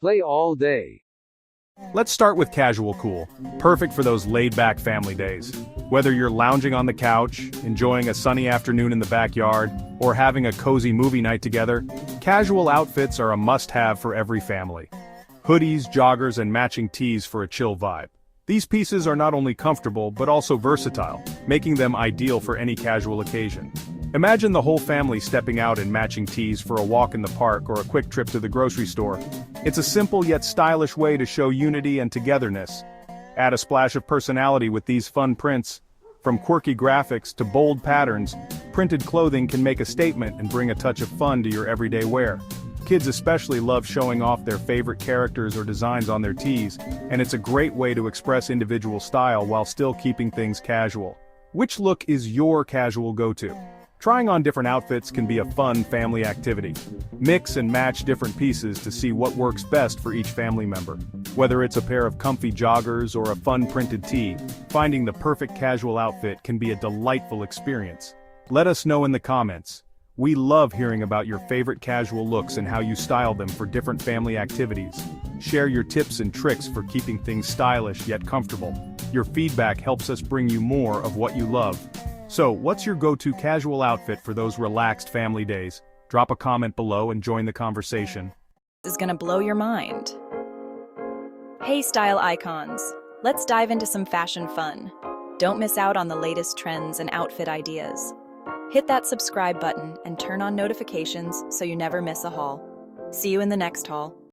Play all day. Let's start with casual cool, perfect for those laid-back family days. Whether you're lounging on the couch, enjoying a sunny afternoon in the backyard, or having a cozy movie night together, casual outfits are a must-have for every family. Hoodies, joggers, and matching tees for a chill vibe. These pieces are not only comfortable but also versatile, making them ideal for any casual occasion. Imagine the whole family stepping out in matching tees for a walk in the park or a quick trip to the grocery store. It's a simple yet stylish way to show unity and togetherness. Add a splash of personality with these fun prints. From quirky graphics to bold patterns, printed clothing can make a statement and bring a touch of fun to your everyday wear. Kids especially love showing off their favorite characters or designs on their tees, and it's a great way to express individual style while still keeping things casual. Which look is your casual go-to? Trying on different outfits can be a fun family activity. Mix and match different pieces to see what works best for each family member. Whether it's a pair of comfy joggers or a fun printed tee, finding the perfect casual outfit can be a delightful experience. Let us know in the comments. We love hearing about your favorite casual looks and how you style them for different family activities. Share your tips and tricks for keeping things stylish yet comfortable. Your feedback helps us bring you more of what you love. So, what's your go-to casual outfit for those relaxed family days? Drop a comment below and join the conversation. This is gonna blow your mind. Hey style icons, let's dive into some fashion fun. Don't miss out on the latest trends and outfit ideas. Hit that subscribe button and turn on notifications so you never miss a haul. See you in the next haul.